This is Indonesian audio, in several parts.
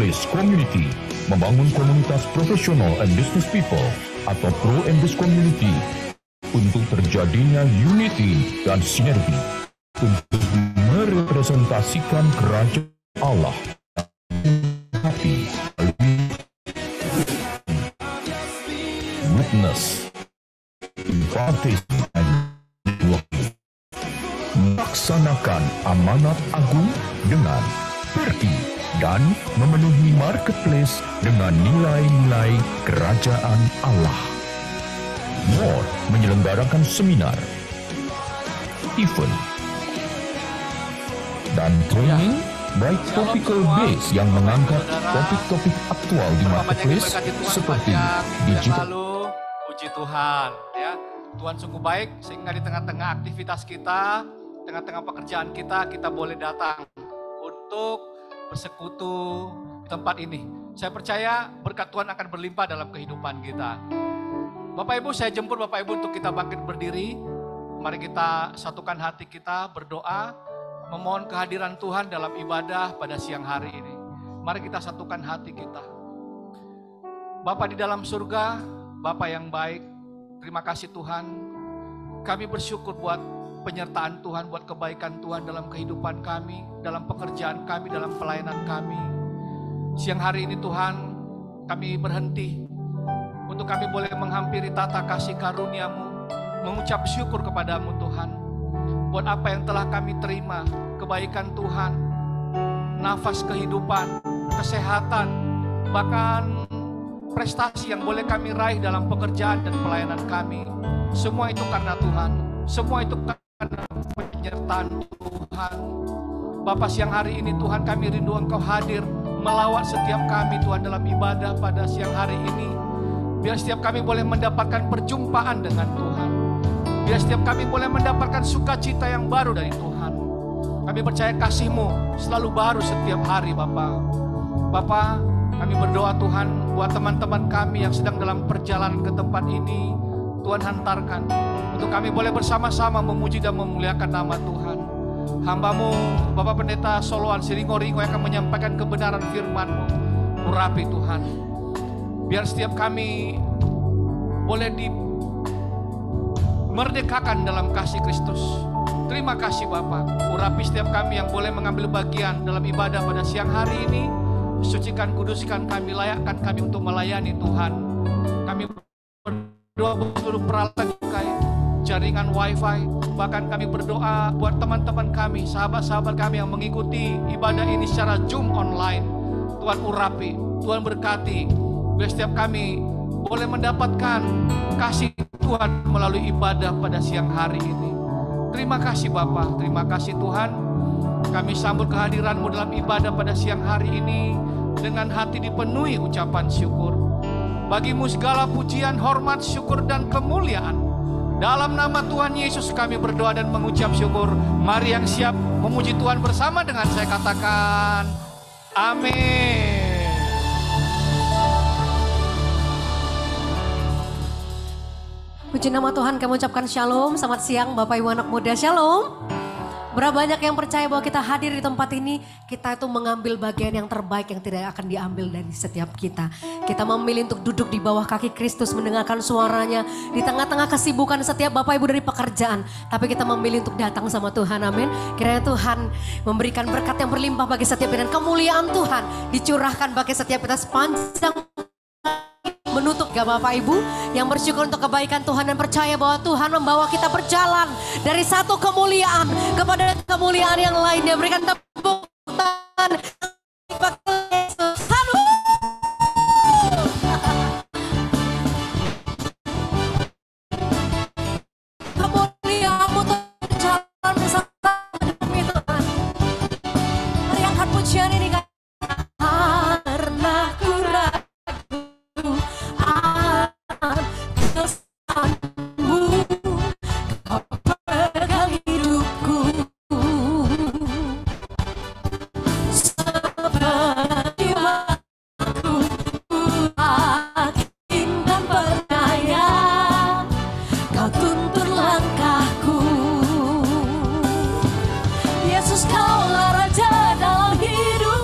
Marketplace Community membangun komunitas profesional and business people atau Pro and Biz Community untuk terjadinya unity dan sinergi untuk merepresentasikan kerajaan Allah tapi witness impartation and melaksanakan amanat agung dengan pergi dan memenuhi marketplace dengan nilai-nilai kerajaan Allah. More menyelenggarakan seminar, event, dan training baik topical base yang mengangkat topik-topik aktual di marketplace seperti digital. Lalu, puji Tuhan, ya. Tuhan sungguh baik sehingga di tengah-tengah aktivitas kita, tengah-tengah pekerjaan kita boleh datang untuk bersekutu tempat ini. Saya percaya berkat Tuhan akan berlimpah dalam kehidupan kita. Bapak Ibu, saya jemput Bapak Ibu untuk kita bangkit berdiri. Mari kita satukan hati kita, berdoa, memohon kehadiran Tuhan dalam ibadah pada siang hari ini. Mari kita satukan hati kita. Bapa di dalam surga, Bapa yang baik, terima kasih Tuhan. Kami bersyukur buat penyertaan Tuhan, buat kebaikan Tuhan dalam kehidupan kami, dalam pekerjaan kami, dalam pelayanan kami. Siang hari ini Tuhan, kami berhenti untuk kami boleh menghampiri tata kasih karunia-Mu, mengucap syukur kepadamu Tuhan, buat apa yang telah kami terima, kebaikan Tuhan, nafas kehidupan, kesehatan, bahkan prestasi yang boleh kami raih dalam pekerjaan dan pelayanan kami. Semua itu karena Tuhan, semua itu karena penyertaan Tuhan. Bapa, siang hari ini Tuhan kami rindu Engkau hadir melawat setiap kami Tuhan dalam ibadah pada siang hari ini. Biar setiap kami boleh mendapatkan perjumpaan dengan Tuhan. Biar setiap kami boleh mendapatkan sukacita yang baru dari Tuhan. Kami percaya kasih-Mu selalu baru setiap hari Bapa. Bapa, kami berdoa Tuhan buat teman-teman kami yang sedang dalam perjalanan ke tempat ini. Tuhan hantarkan untuk kami boleh bersama-sama memuji dan memuliakan nama Tuhan. Hamba-Mu Bapak Pendeta Soloan Siringo-Ringo yang akan menyampaikan kebenaran firman-Mu. Urapi Tuhan, biar setiap kami boleh dimerdekakan dalam kasih Kristus. Terima kasih Bapak. Urapi setiap kami yang boleh mengambil bagian dalam ibadah pada siang hari ini. Sucikan, kuduskan kami, layakkan kami untuk melayani Tuhan. Kami berdoa buat seluruh peralatan jaringan wifi. Bahkan kami berdoa buat teman-teman kami, sahabat-sahabat kami yang mengikuti ibadah ini secara Zoom online. Tuhan urapi, Tuhan berkati. Biar setiap kami boleh mendapatkan kasih Tuhan melalui ibadah pada siang hari ini. Terima kasih Bapa, terima kasih Tuhan. Kami sambut kehadiran-Mu dalam ibadah pada siang hari ini dengan hati dipenuhi ucapan syukur. Bagi-Mu segala pujian, hormat, syukur, dan kemuliaan. Dalam nama Tuhan Yesus kami berdoa dan mengucap syukur. Mari yang siap memuji Tuhan bersama dengan saya katakan, amin. Puji nama Tuhan, kami ucapkan shalom. Selamat siang Bapak Ibu anak muda, shalom. Berapa banyak yang percaya bahwa kita hadir di tempat ini, kita itu mengambil bagian yang terbaik yang tidak akan diambil dari setiap kita. Kita memilih untuk duduk di bawah kaki Kristus, mendengarkan suaranya di tengah-tengah kesibukan setiap Bapak Ibu dari pekerjaan. Tapi kita memilih untuk datang sama Tuhan, amin. Kiranya Tuhan memberikan berkat yang berlimpah bagi setiap kita, dan kemuliaan Tuhan dicurahkan bagi setiap kita sepanjang menutup gak Bapak Ibu yang bersyukur untuk kebaikan Tuhan dan percaya bahwa Tuhan membawa kita berjalan dari satu kemuliaan kepada kemuliaan yang lainnya. Berikan tepuk tangan bagi Yesus. Kemuliaan-Mu berjalan bersama demi Tuhan. Mari angkat pujian ini karena ku Yesus, Kaulah Raja dalam hidup.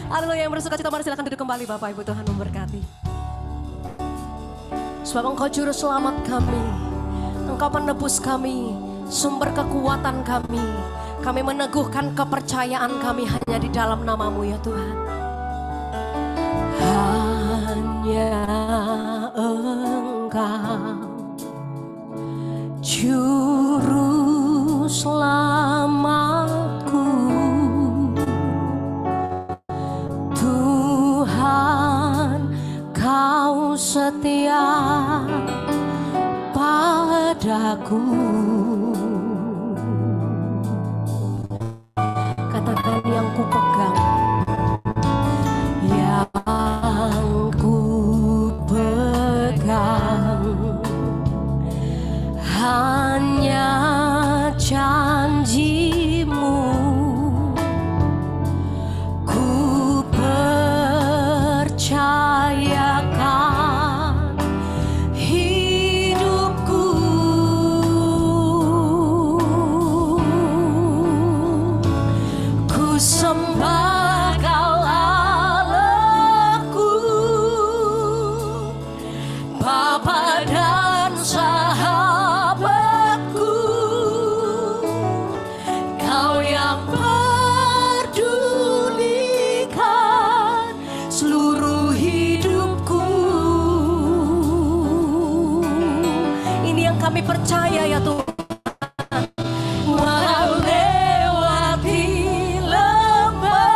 Haleluya, yang bersuka cita mari silakan duduk kembali Bapak Ibu, Tuhan memberkati. Sebab Engkau juru selamat kami, Engkau penebus kami, sumber kekuatan kami. Kami meneguhkan kepercayaan kami hanya di dalam nama-Mu ya Tuhan. Hanya Engkau juru selamatku, Tuhan Kau setia padaku. Katakan yang ku pegang, yang ku pegang hanya janji-Mu. Ku percayakan hidupku, ku sembah Kau Allahku, Bapa dan sahabatku. Kau yang pedulikan seluruh hidupku. Ini yang kami percaya ya Tuhan. Walau lewati lembah,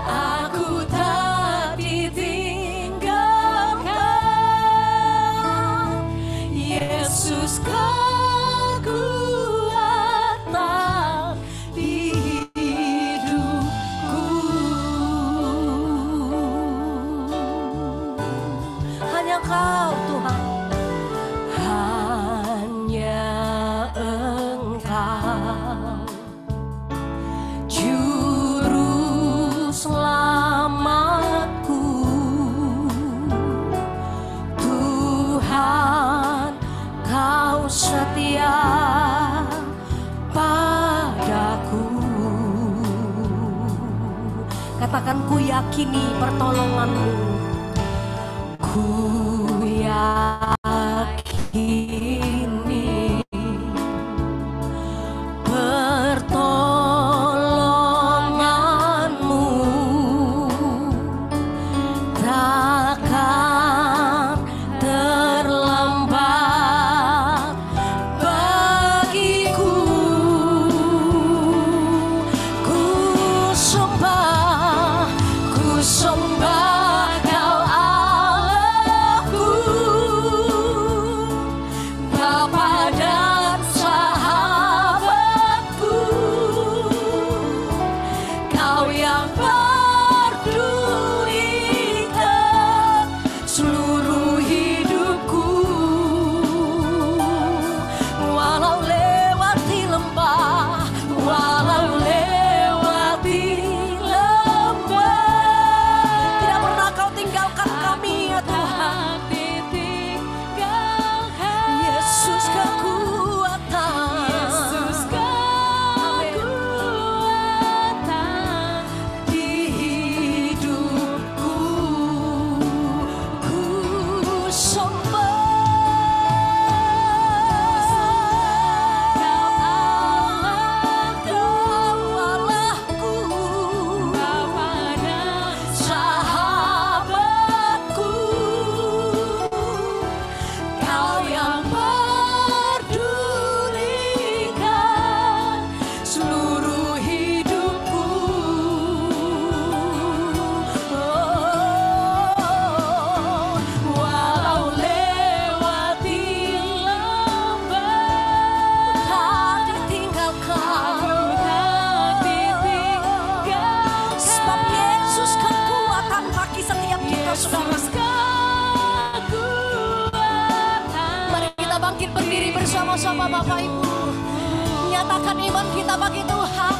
aku tak ditinggalkan. Yesus kekuatan di hidupku. Hanya Kau Tuhan, hanya Engkau juru selamatku, Tuhan Kau setia padaku. Katakan ku yakini pertolongan-Mu, ku yakini pertolongan-Mu takkan terlambat bagiku. Ku sembah Kau Allahku, Bapa dan sahabatku. Kau yang pedulikan seluruh hidupku. Walau lewati lembah, walau lewati lembah, tidak pernah Kau tinggalkan kami ya Tuhan. Yesus kekuatan, di hidupku. Ku sembah Kau Allahku, Bapa dan sahabatku. Kau yang pedulikan seluruh hidupku. Walau lewati lembah, tak ditinggalkan. Sebab Yesus kekuatan bagi setiap kita, saudara. Mari kita bangkit berdiri bersama-sama Bapak Ibu. Nyatakan iman kita bagi Tuhan.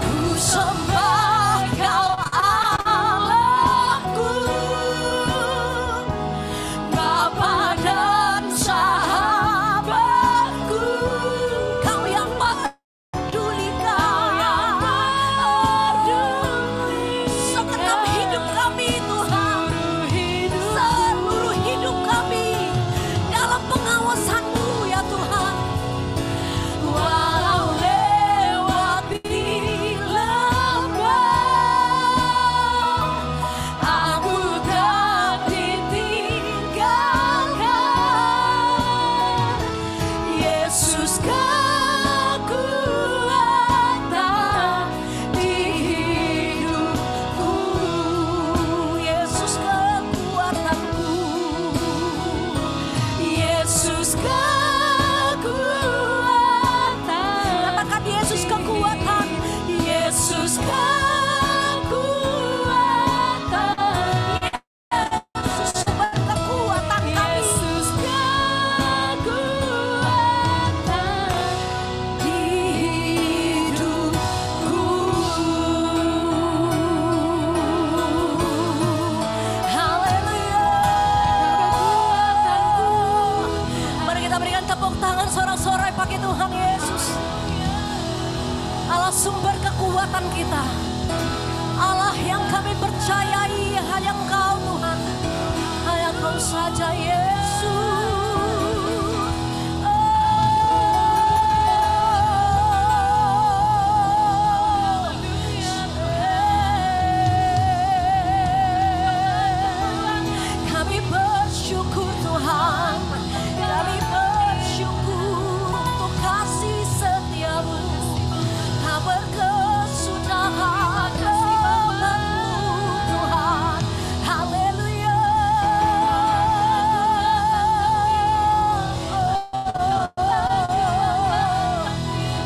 Ku sembah Kau Allahku, Bapa dan sahabatku. Kau yang peduli Yesus kekuatan, Yesus kekuatan, Yesus sumber kekuatan kami. Yesus kekuatan di hidupku. Haleluya. Mari kita berikan tepuk tangan sorak-sorai pakai Tuhan Yesus. Allah sumber kekuatan kita, Allah yang kami percayai hanya Engkau Tuhan, hanya Engkau saja Yesus. Kami bersyukur Tuhan, kami bersyukur untuk kasih setiamu. Tak berkesudahan kepadamu Tuhan. Haleluya.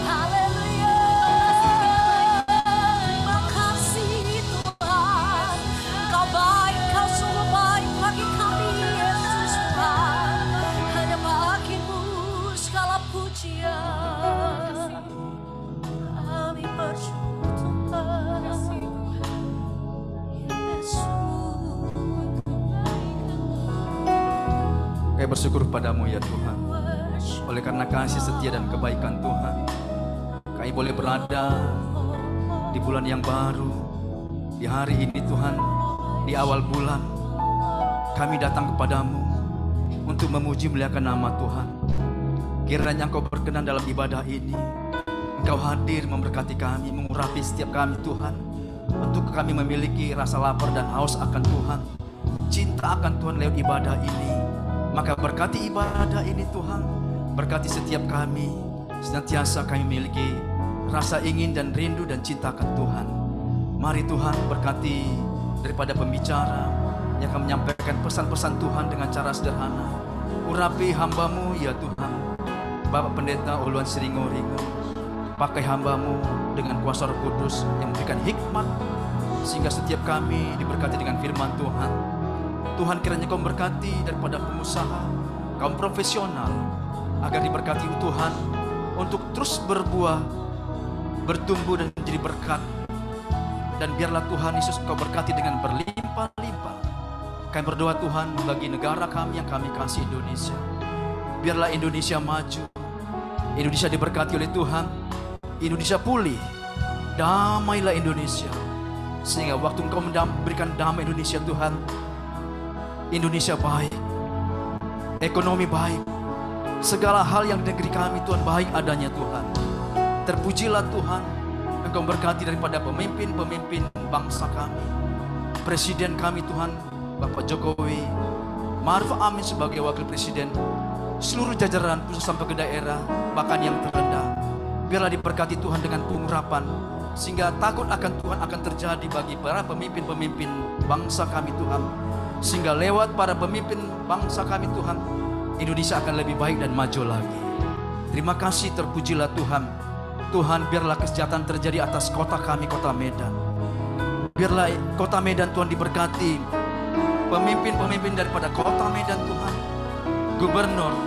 Haleluya. Terima kasih Tuhan. Kau baik, Kau sungguh baik bagi kami Yesus Tuhan. Hanya bagimu segala pujian. Kami bersyukur Tuhan, Yesus. Kami bersyukur padamu ya Tuhan. Oleh karena kasih setia dan kebaikan Tuhan, kami boleh berada di bulan yang baru, di hari ini Tuhan, di awal bulan. Kami datang kepadamu untuk memuji muliakan nama Tuhan. Kiranya Engkau berkenan dalam ibadah ini. Engkau hadir memberkati kami, mengurapi setiap kami Tuhan. Untuk kami memiliki rasa lapar dan haus akan Tuhan, cinta akan Tuhan lewat ibadah ini. Maka berkati ibadah ini Tuhan, berkati setiap kami. Senantiasa kami memiliki rasa ingin dan rindu dan cinta akan Tuhan. Mari Tuhan berkati daripada pembicara yang akan menyampaikan pesan-pesan Tuhan dengan cara sederhana. Urapi hamba-Mu ya Tuhan, Bapak Pendeta Uluan Siringo-Ringo. Pakai hamba-Mu dengan kuasa Roh Kudus yang memberikan hikmat, sehingga setiap kami diberkati dengan firman Tuhan. Tuhan, kiranya Kau memberkati daripada pengusaha, kaum profesional, agar diberkati Tuhan untuk terus berbuah, bertumbuh dan menjadi berkat. Dan biarlah Tuhan Yesus Kau berkati dengan berlimpah-limpah. Kami berdoa Tuhan bagi negara kami yang kami kasih, Indonesia. Biarlah Indonesia maju, Indonesia diberkati oleh Tuhan, Indonesia pulih, damailah Indonesia. Sehingga waktu Engkau memberikan damai Indonesia Tuhan, Indonesia baik, ekonomi baik, segala hal yang di negeri kami Tuhan baik adanya Tuhan. Terpujilah Tuhan, Engkau berkati daripada pemimpin-pemimpin bangsa kami, Presiden kami Tuhan, Bapak Jokowi, Ma'ruf Amin sebagai Wakil Presiden, seluruh jajaran pusat sampai ke daerah, bahkan yang terendah. Biarlah diberkati Tuhan dengan pengurapan, sehingga takut akan Tuhan akan terjadi bagi para pemimpin-pemimpin bangsa kami Tuhan. Sehingga lewat para pemimpin bangsa kami Tuhan, Indonesia akan lebih baik dan maju lagi. Terima kasih, terpujilah Tuhan. Tuhan, biarlah kesejahteraan terjadi atas kota kami, kota Medan. Biarlah kota Medan Tuhan diberkati, pemimpin-pemimpin daripada kota Medan Tuhan, gubernur,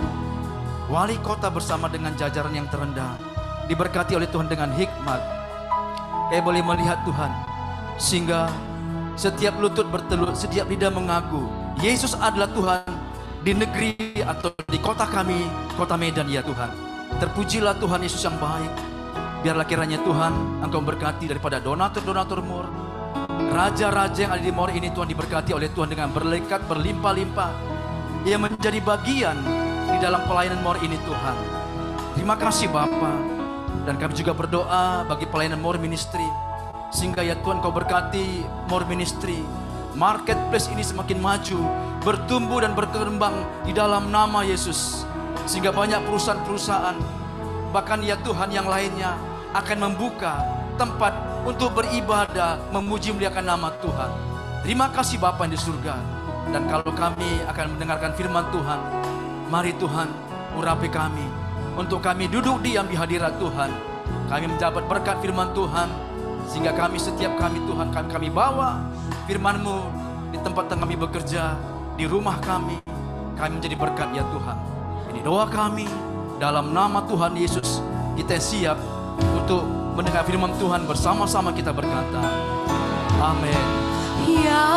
wali kota bersama dengan jajaran yang terendah, diberkati oleh Tuhan dengan hikmat. Kami boleh melihat Tuhan, sehingga setiap lutut bertelut, setiap lidah mengaku Yesus adalah Tuhan di negeri atau di kota kami, kota Medan ya Tuhan. Terpujilah Tuhan Yesus yang baik. Biarlah kiranya Tuhan Engkau berkati daripada donatur-donatur MOR, raja-raja yang ada di MOR ini Tuhan, diberkati oleh Tuhan dengan berlipat berlimpah-limpah, yang menjadi bagian di dalam pelayanan MOR ini Tuhan. Terima kasih Bapa. Dan kami juga berdoa bagi pelayanan MOR Ministry, sehingga ya Tuhan Kau berkati MOR Ministry, marketplace ini semakin maju, bertumbuh dan berkembang di dalam nama Yesus. Sehingga banyak perusahaan-perusahaan, bahkan ya Tuhan yang lainnya akan membuka tempat untuk beribadah, memuji muliakan nama Tuhan. Terima kasih Bapa yang di surga. Dan kalau kami akan mendengarkan firman Tuhan, mari Tuhan urapi kami, untuk kami duduk diam di hadirat Tuhan, Kami mendapat berkat firman Tuhan, sehingga setiap kami Tuhan, kami bawa firman-Mu di tempat kami bekerja, di rumah kami menjadi berkat ya Tuhan. Ini doa kami, dalam nama Tuhan Yesus, kita siap untuk mendengar firman Tuhan bersama-sama kita berkata, amin. Ya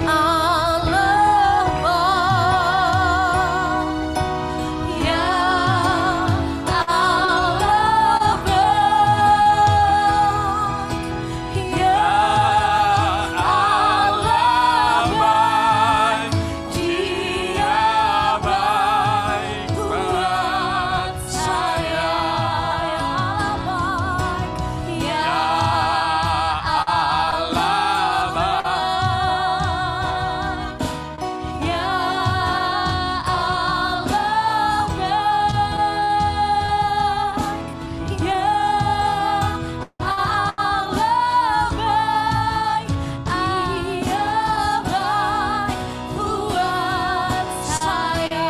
Allah baik, ya Allah baik, ya Allah baik, Dia baik buat saya,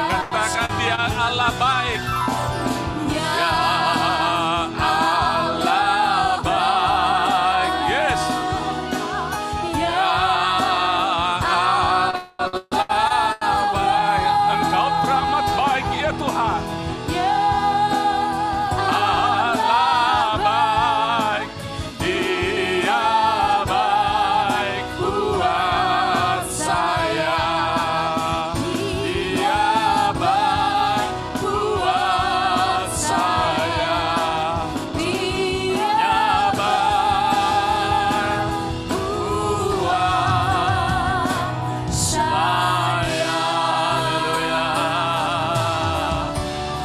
ya baik, ya Allah baik. Ya Allah baik. Yes. Ya Allah baik. Engkau teramat baik ya Tuhan. Allah baik. Dia baik buat saya. Dia baik buat saya. Dia baik buat saya. Haleluya.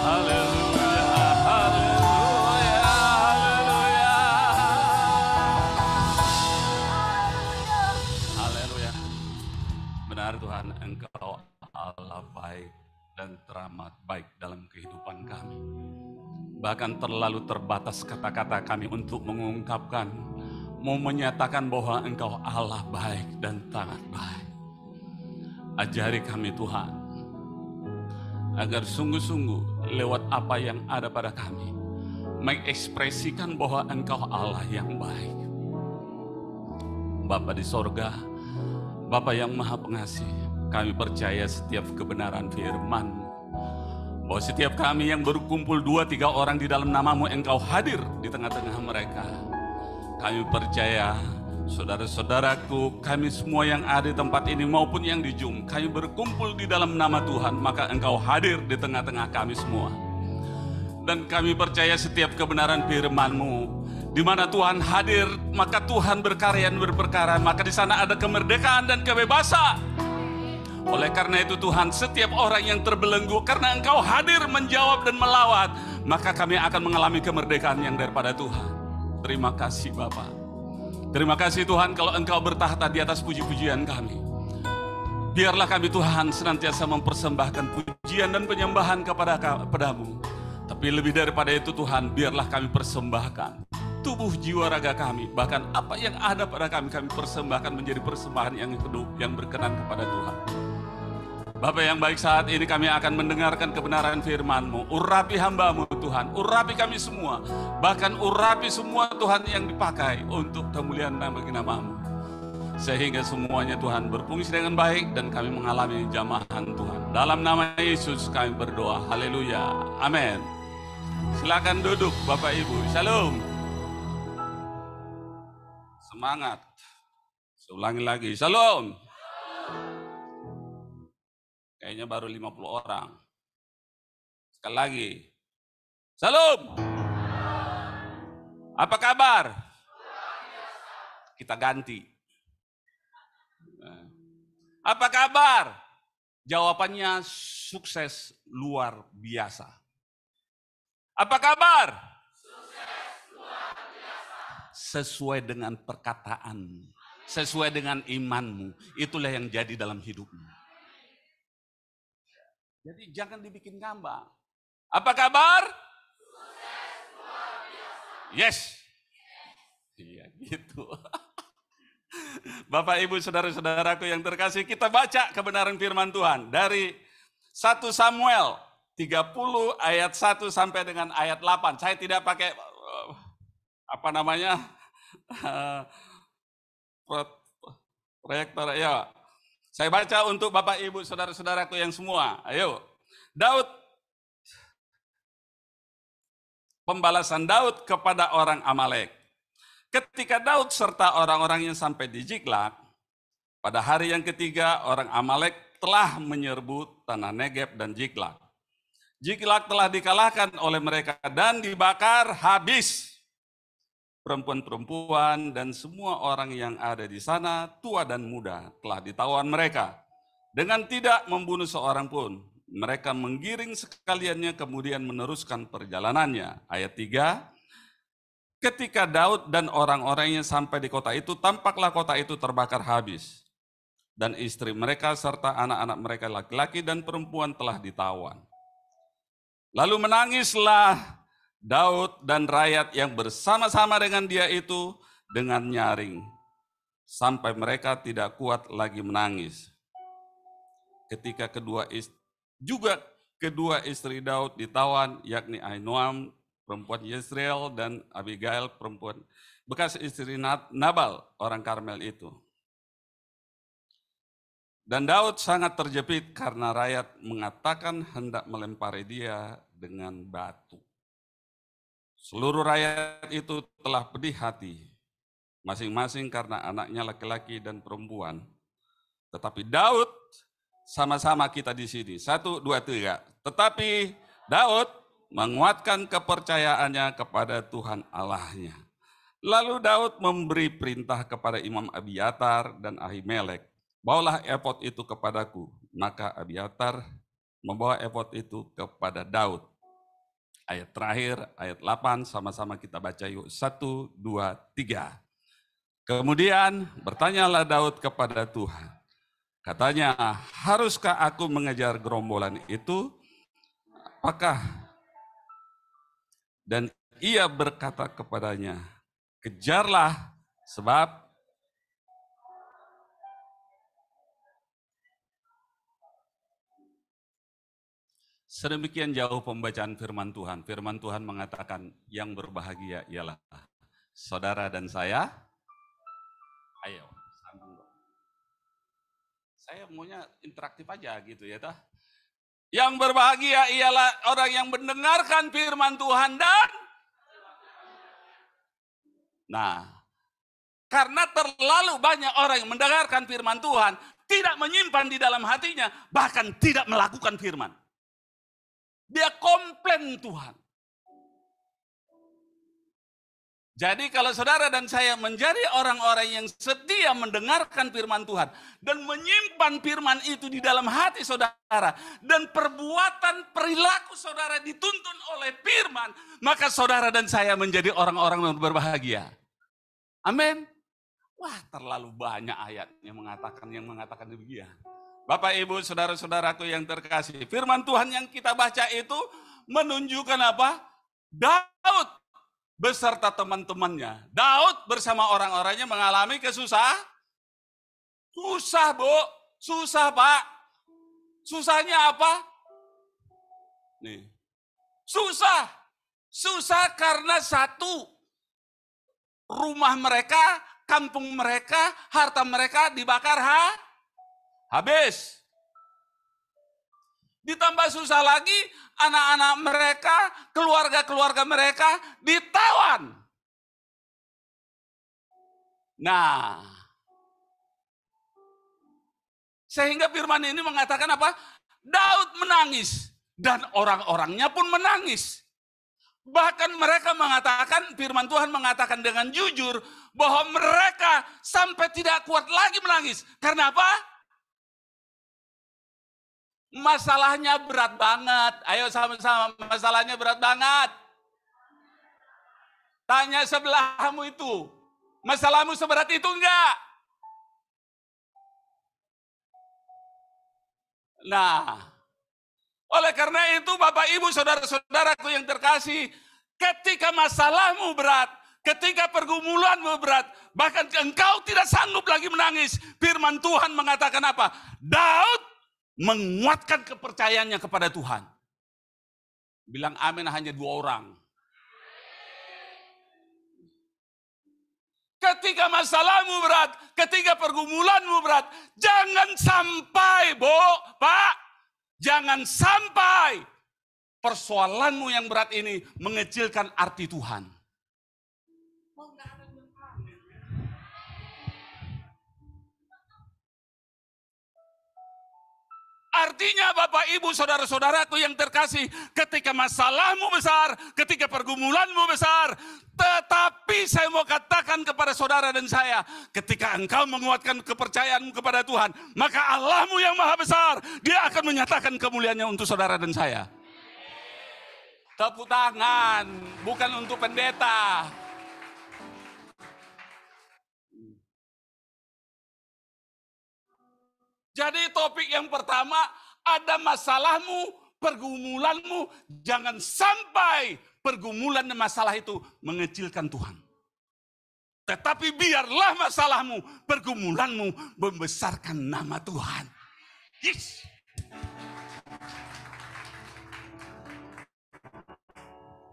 Haleluya. Haleluya. Haleluya. Benar Tuhan, Engkau Allah baik dan teramat baik dalam kehidupan kami. Bahkan terlalu terbatas kata-kata kami untuk mengungkapkan, mau menyatakan bahwa Engkau Allah baik dan sangat baik. Ajari kami Tuhan, agar sungguh-sungguh lewat apa yang ada pada kami, mengekspresikan bahwa Engkau Allah yang baik. Bapa di sorga, Bapa yang maha pengasih, kami percaya setiap kebenaran firman-Mu, bahwa setiap kami yang berkumpul 2-3 orang di dalam nama-Mu, Engkau hadir di tengah-tengah mereka. Kami percaya, saudara-saudaraku, kami semua yang ada di tempat ini maupun yang di Zoom, kami berkumpul di dalam nama Tuhan, maka Engkau hadir di tengah-tengah kami semua. Dan kami percaya setiap kebenaran firman-Mu, di mana Tuhan hadir, maka Tuhan berkarya dan berperkara, maka di sana ada kemerdekaan dan kebebasan. Oleh karena itu Tuhan, setiap orang yang terbelenggu karena Engkau hadir menjawab dan melawat, maka kami akan mengalami kemerdekaan yang daripada Tuhan. Terima kasih Bapa. Terima kasih Tuhan kalau Engkau bertahta di atas puji-pujian kami. Biarlah kami Tuhan senantiasa mempersembahkan pujian dan penyembahan kepadamu. Tapi lebih daripada itu Tuhan, biarlah kami persembahkan tubuh, jiwa, raga kami. Bahkan apa yang ada pada kami persembahkan menjadi persembahan yang hidup, yang berkenan kepada Tuhan. Bapa yang baik, saat ini kami akan mendengarkan kebenaran firman-Mu. Urapi hamba-Mu Tuhan, urapi kami semua. Bahkan urapi semua Tuhan yang dipakai untuk kemuliaan bagi nama-Mu. Sehingga semuanya Tuhan berfungsi dengan baik dan kami mengalami jamahan Tuhan. Dalam nama Yesus kami berdoa, haleluya, amin. Silakan duduk Bapak Ibu, shalom. Semangat. Saya ulangi lagi, shalom. Kayaknya baru 50 orang. Sekali lagi. Shalom. Apa kabar? Kita ganti. Apa kabar? Jawabannya sukses luar biasa. Apa kabar? Sukses luar biasa. Sesuai dengan perkataan, sesuai dengan imanmu, itulah yang jadi dalam hidupmu. Jadi jangan dibikin ngambang. Apa kabar? Sukses luar biasa. Yes. Iya gitu. Bapak Ibu saudara-saudaraku yang terkasih, kita baca kebenaran firman Tuhan dari 1 Samuel 30 ayat 1 sampai dengan ayat 8. Saya tidak pakai apa namanya, proyektor ya. Saya baca untuk Bapak Ibu saudara-saudaraku yang semua. Ayo. Daud, pembalasan Daud kepada orang Amalek. Ketika Daud serta orang-orangnya sampai di Ziklag, pada hari yang ketiga orang Amalek telah menyerbu tanah Negeb dan Ziklag. Ziklag telah dikalahkan oleh mereka dan dibakar habis. Perempuan-perempuan dan semua orang yang ada di sana, tua dan muda, telah ditawan mereka. Dengan tidak membunuh seorang pun, mereka menggiring sekaliannya kemudian meneruskan perjalanannya. Ayat 3, ketika Daud dan orang-orangnya sampai di kota itu, tampaklah kota itu terbakar habis. Dan istri mereka serta anak-anak mereka laki-laki dan perempuan telah ditawan. Lalu menangislah Daud dan rakyat yang bersama-sama dengan dia itu dengan nyaring, sampai mereka tidak kuat lagi menangis. Ketika kedua istri Daud ditawan, yakni Ahinoam, perempuan Yezreel, dan Abigail, perempuan bekas istri Nabal, orang Karmel itu. Dan Daud sangat terjepit karena rakyat mengatakan hendak melempari dia dengan batu. Seluruh rakyat itu telah pedih hati, masing-masing karena anaknya laki-laki dan perempuan. Tetapi Daud, sama-sama kita di sini, 1, 2, 3. Tetapi Daud menguatkan kepercayaannya kepada Tuhan Allahnya. Lalu Daud memberi perintah kepada Imam Abiatar dan Ahimelek, bawalah efod itu kepadaku. Maka Abiatar membawa efod itu kepada Daud. Ayat terakhir, ayat 8, sama-sama kita baca yuk. 1, 2, 3. Kemudian bertanyalah Daud kepada Tuhan. Katanya, haruskah aku mengejar gerombolan itu? Apakah? Dan ia berkata kepadanya, kejarlah sebab sedemikian jauh pembacaan firman Tuhan. Firman Tuhan mengatakan yang berbahagia ialah saudara dan saya. Ayo, sambung dong. Saya maunya interaktif aja gitu ya. Yang berbahagia ialah orang yang mendengarkan firman Tuhan dan karena terlalu banyak orang yang mendengarkan firman Tuhan, tidak menyimpan di dalam hatinya, bahkan tidak melakukan firman. Dia komplain Tuhan. Jadi kalau saudara dan saya menjadi orang-orang yang setia mendengarkan firman Tuhan dan menyimpan firman itu di dalam hati saudara dan perbuatan perilaku saudara dituntun oleh firman, maka saudara dan saya menjadi orang-orang yang berbahagia. Amin. Wah, terlalu banyak ayat yang mengatakan demikian. Bapak, Ibu, saudara-saudaraku yang terkasih, firman Tuhan yang kita baca itu menunjukkan apa? Daud beserta teman-temannya. Daud bersama orang-orangnya mengalami kesusahan. Susah, Bu. Susah, Pak. Susahnya apa? Nih. Susah. Susah karena satu, rumah mereka, kampung mereka, harta mereka dibakar habis. Ditambah susah lagi, anak-anak mereka, keluarga-keluarga mereka ditawan. Nah, sehingga firman ini mengatakan apa? Daud menangis dan orang-orangnya pun menangis. Bahkan mereka mengatakan, firman Tuhan mengatakan dengan jujur bahwa mereka sampai tidak kuat lagi menangis. Karena apa? Masalahnya berat banget. Ayo sama-sama, masalahnya berat banget. Tanya sebelahmu itu, masalahmu seberat itu enggak? Nah, oleh karena itu Bapak Ibu saudara-saudaraku yang terkasih, ketika masalahmu berat, ketika pergumulanmu berat, bahkan engkau tidak sanggup lagi menangis, firman Tuhan mengatakan apa? Daud menguatkan kepercayaannya kepada Tuhan. Bilang amin hanya 2 orang. ketika masalahmu berat, ketika pergumulanmu berat, jangan sampai, Bu, Pak, jangan sampai persoalanmu yang berat ini mengecilkan arti Tuhan. Artinya Bapak Ibu saudara-saudaraku yang terkasih, ketika masalahmu besar, ketika pergumulanmu besar, tetapi saya mau katakan kepada saudara dan saya, ketika engkau menguatkan kepercayaanmu kepada Tuhan, maka Allahmu yang maha besar, dia akan menyatakan kemuliaannya untuk saudara dan saya. Tepuk tangan, bukan untuk pendeta. Jadi topik yang pertama, ada masalahmu, pergumulanmu, jangan sampai pergumulan dan masalah itu mengecilkan Tuhan. Tetapi biarlah masalahmu, pergumulanmu membesarkan nama Tuhan. Yes.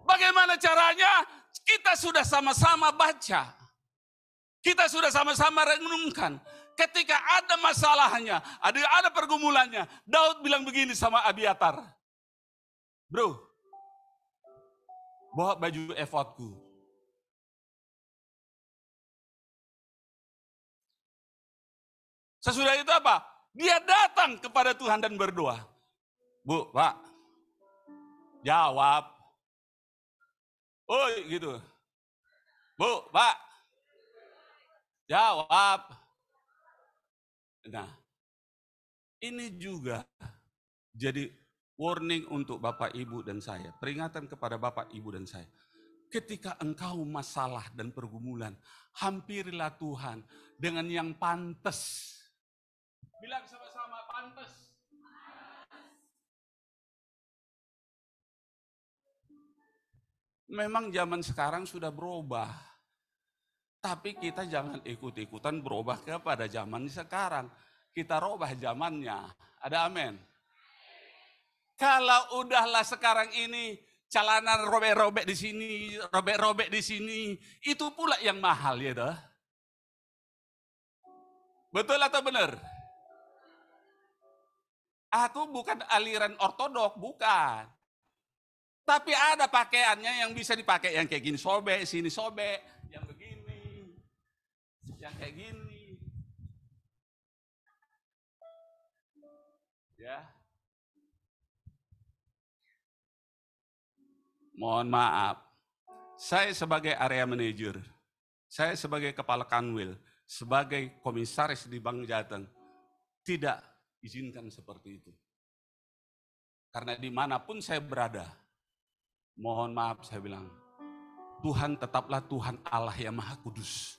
Bagaimana caranya? Kita sudah sama-sama baca. Kita sudah sama-sama renungkan. Ketika ada masalahnya, ada pergumulannya, Daud bilang begini sama Abiatar. Bro, bawa baju efodku. Sesudah itu apa? Dia datang kepada Tuhan dan berdoa. Bu, Pak, jawab. Oh gitu. Bu, Pak, jawab. Nah, ini juga jadi warning untuk Bapak, Ibu, dan saya. Peringatan kepada Bapak, Ibu, dan saya. Ketika engkau masalah dan pergumulan, hampirilah Tuhan dengan yang pantas. Bilang sama-sama pantas. Memang zaman sekarang sudah berubah. Tapi kita jangan ikut-ikutan berubah kepada zaman sekarang. Kita rubah zamannya. Ada amin. Kalau udahlah sekarang ini celana robek-robek di sini, robek-robek di sini, itu pula yang mahal ya toh. Betul atau benar? Aku bukan aliran ortodok, bukan. Tapi ada pakaiannya yang bisa dipakai yang kayak gini sobek, sini sobek, yang begini. Yang kayak gini. Ya. Mohon maaf. Saya sebagai area manager, saya sebagai kepala kanwil, sebagai komisaris di Bank Jateng, tidak izinkan seperti itu. Karena dimanapun saya berada, mohon maaf saya bilang, Tuhan tetaplah Tuhan Allah yang Maha Kudus.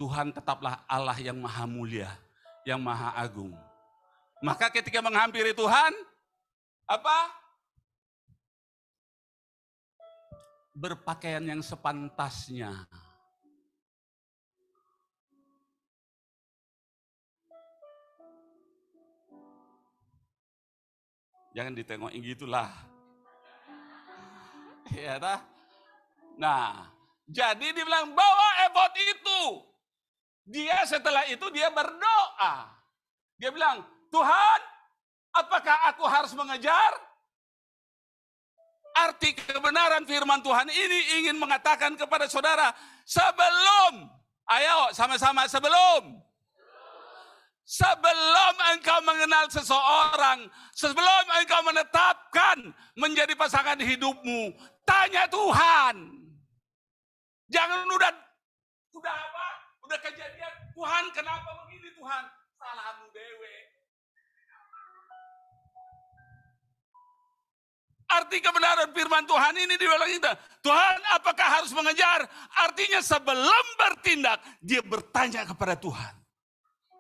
Tuhan tetaplah Allah yang maha mulia, yang maha agung. Maka ketika menghampiri Tuhan, apa? Berpakaian yang sepantasnya. Jangan ditengokin gitulah. Ya dah. Nah, jadi dibilang bawa efod itu. Dia setelah itu dia berdoa. Dia bilang, Tuhan, apakah aku harus mengejar? Arti kebenaran firman Tuhan ini ingin mengatakan kepada saudara, sebelum, ayo sama-sama sebelum engkau mengenal seseorang, sebelum engkau menetapkan menjadi pasangan hidupmu, tanya Tuhan. Jangan udah apa? Udah kejadian, Tuhan kenapa begini Tuhan? Salahmu dewe. Arti kebenaran firman Tuhan ini dibilang kita, Tuhan apakah harus mengejar? Artinya sebelum bertindak, dia bertanya kepada Tuhan.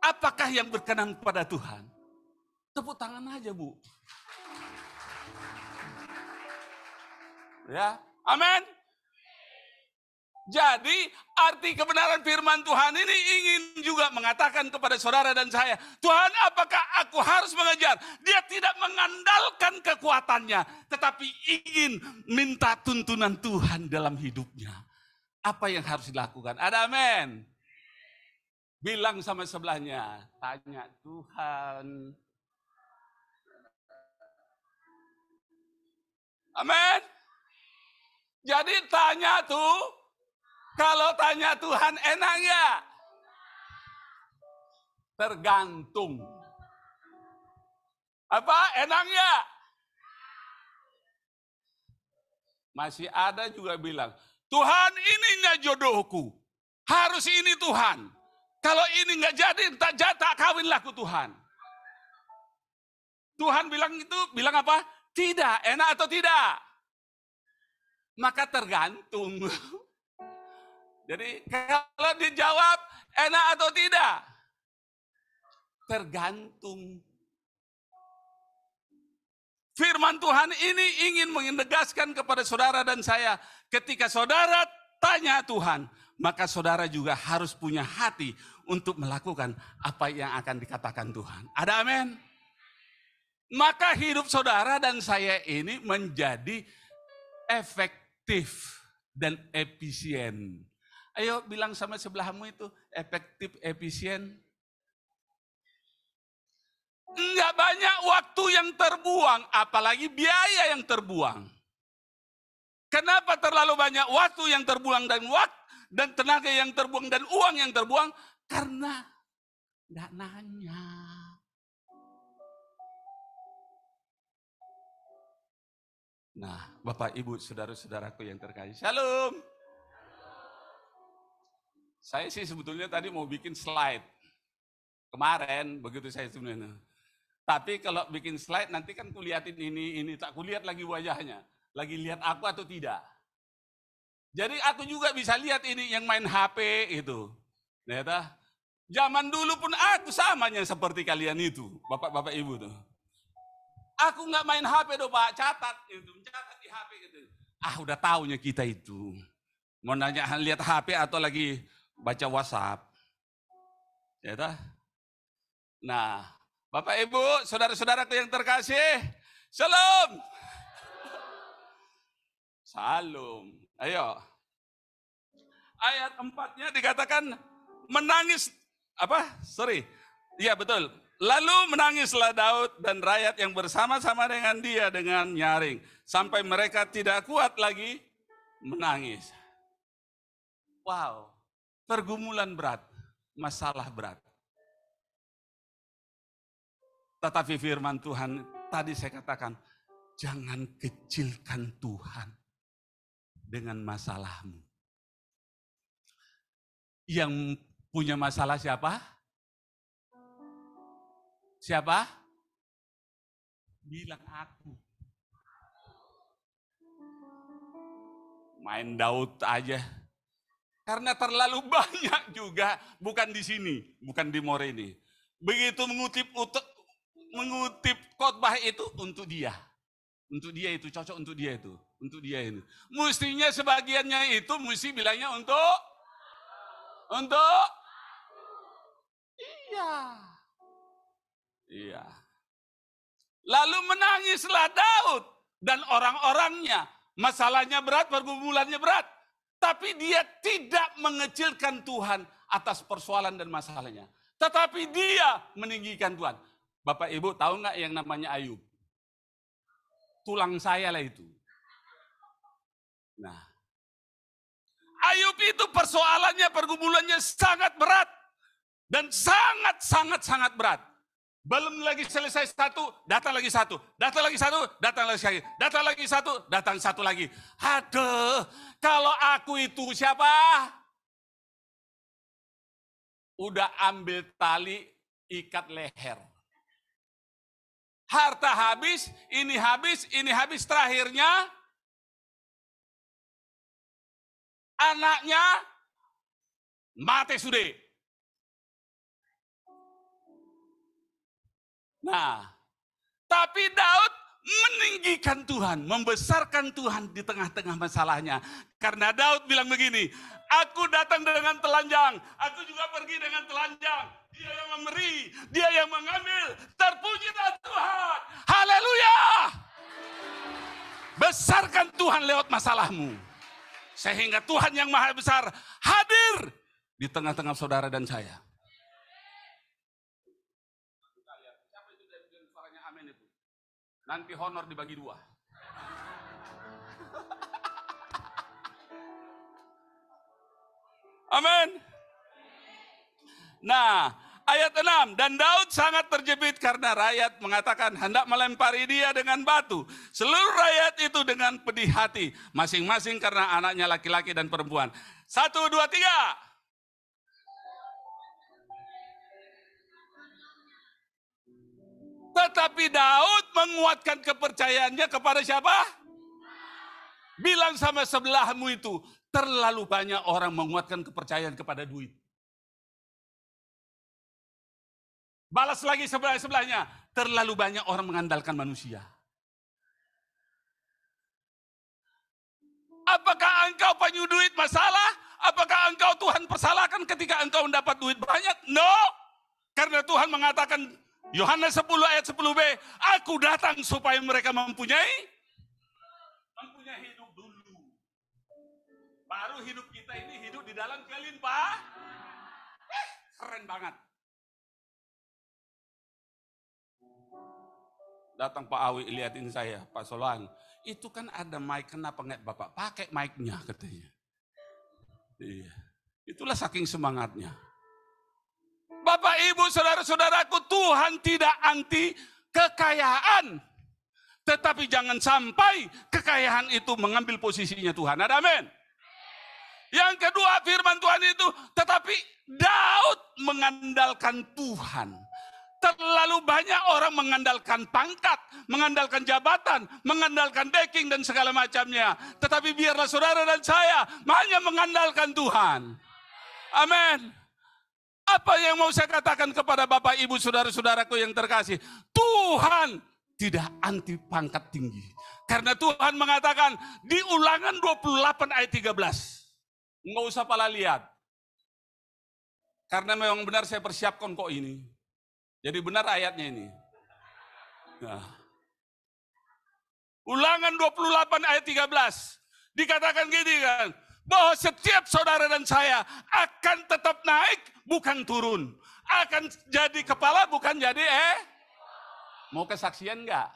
Apakah yang berkenan kepada Tuhan? Tepuk tangan aja Bu. Ya, amin. Jadi arti kebenaran firman Tuhan ini ingin juga mengatakan kepada saudara dan saya, Tuhan apakah aku harus mengejar? Dia tidak mengandalkan kekuatannya, tetapi ingin minta tuntunan Tuhan dalam hidupnya. Apa yang harus dilakukan? Ada amin? Bilang sama sebelahnya, tanya Tuhan. Amin. Jadi tanya tuh, kalau tanya Tuhan enak nggak? Tergantung. Apa? Enak nggak? Masih ada juga bilang, Tuhan ini nggak jodohku. Harus ini Tuhan. Kalau ini nggak jadi, tak kawinlah ku Tuhan. Tuhan bilang itu, bilang apa? Tidak, enak atau tidak? Maka tergantung. Jadi kalau dijawab enak atau tidak? Tergantung. Firman Tuhan ini ingin menegaskan kepada saudara dan saya, ketika saudara tanya Tuhan, maka saudara juga harus punya hati untuk melakukan apa yang akan dikatakan Tuhan. Ada amin? Maka hidup saudara dan saya ini menjadi efektif dan efisien. Ayo bilang sama sebelahmu itu, efektif, efisien. Enggak banyak waktu yang terbuang, apalagi biaya yang terbuang. Kenapa terlalu banyak waktu yang terbuang dan tenaga yang terbuang dan uang yang terbuang? Karena enggak nanya. Nah, Bapak, Ibu, saudara-saudaraku yang terkasih, Shalom. Saya sih sebetulnya tadi mau bikin slide. Kemarin, begitu saya sebenarnya. Tapi kalau bikin slide nanti kan kulihatin ini, tak kulihat lagi wajahnya. Lagi lihat aku atau tidak. Jadi aku juga bisa lihat ini yang main HP itu. Nah, zaman dulu pun aku samanya seperti kalian itu, Bapak-bapak Ibu tuh. Aku nggak main HP tuh Pak, catat di HP gitu. Udah taunya kita itu. Mau nanya lihat HP atau lagi baca WhatsApp. Ya toh? Nah, Bapak Ibu, saudara-saudaraku yang terkasih, Shalom. Salam. Ayo. Ayat 4-nya dikatakan menangis Iya betul. Lalu menangislah Daud dan rakyat yang bersama-sama dengan dia dengan nyaring. Sampai mereka tidak kuat lagi menangis. Wow, pergumulan berat, masalah berat. Tetapi firman Tuhan tadi saya katakan, jangan kecilkan Tuhan dengan masalahmu. Yang punya masalah siapa? Siapa? Bilang aku. Main Daud aja. Karena terlalu banyak juga, bukan di sini, bukan di More ini. Begitu mengutip khotbah itu untuk dia. Untuk dia itu, cocok untuk dia itu. Untuk dia ini. Mestinya sebagiannya itu mesti bilangnya untuk Iya. Lalu menangislah Daud dan orang-orangnya. Masalahnya berat, pergumulannya berat. Tapi dia tidak mengecilkan Tuhan atas persoalan dan masalahnya. Tetapi dia meninggikan Tuhan. Bapak Ibu tahu nggak yang namanya Ayub? Tulang saya lah itu. Nah, Ayub itu persoalannya, pergumulannya sangat berat. Dan sangat berat. Belum lagi selesai satu, datang lagi satu. Datang lagi satu, datang lagi satu. Datang lagi satu, datang satu lagi. Aduh, kalau aku itu siapa? Udah ambil tali, ikat leher. Harta habis, ini habis, terakhirnya anaknya mati sudah. Nah, tapi Daud meninggikan Tuhan, membesarkan Tuhan di tengah-tengah masalahnya. Karena Daud bilang begini, aku datang dengan telanjang, aku juga pergi dengan telanjang. Dia yang memberi, dia yang mengambil, terpujilah Tuhan. Haleluya! Besarkan Tuhan lewat masalahmu. Sehingga Tuhan yang Maha Besar hadir di tengah-tengah saudara dan saya. Siapa itu yang suaranya amin itu? Nanti honor dibagi 2. Amin. Nah, ayat 6, dan Daud sangat terjepit karena rakyat mengatakan hendak melempari dia dengan batu. Seluruh rakyat itu dengan pedih hati, masing-masing karena anaknya laki-laki dan perempuan. 1, 2, 3. Tetapi Daud menguatkan kepercayaannya kepada siapa? Bilang sama sebelahmu itu, terlalu banyak orang menguatkan kepercayaan kepada duit. Balas lagi sebelahnya, terlalu banyak orang mengandalkan manusia. Apakah engkau punya duit masalah? Apakah engkau Tuhan persalahkan ketika engkau mendapat duit banyak? No. Karena Tuhan mengatakan, Yohanes 10 ayat 10b, aku datang supaya mereka mempunyai hidup dulu. Baru hidup kita ini hidup di dalam kelimpah. Keren banget. Datang Pak Awi, lihatin saya, Pak Solan. Itu kan ada mic, kenapa nggak Bapak pakai mic-nya katanya. Iya. Itulah saking semangatnya. Bapak, Ibu, saudara-saudaraku, Tuhan tidak anti kekayaan. Tetapi jangan sampai kekayaan itu mengambil posisinya Tuhan. Ada amin. Yang kedua, firman Tuhan itu, tetapi Daud mengandalkan Tuhan. Terlalu banyak orang mengandalkan pangkat, mengandalkan jabatan, mengandalkan backing dan segala macamnya. Tetapi biarlah saudara dan saya hanya mengandalkan Tuhan. Amin. Apa yang mau saya katakan kepada Bapak, Ibu, saudara-saudaraku yang terkasih? Tuhan tidak anti pangkat tinggi. Karena Tuhan mengatakan di Ulangan 28 ayat 13. Nggak usah pala lihat. Karena memang benar saya persiapkan kok ini. Jadi benar ayatnya ini. Nah. Ulangan 28 ayat 13. Dikatakan gini kan. Bahwa setiap saudara dan saya akan tetap naik, bukan turun. Akan jadi kepala, bukan jadi Mau kesaksian enggak?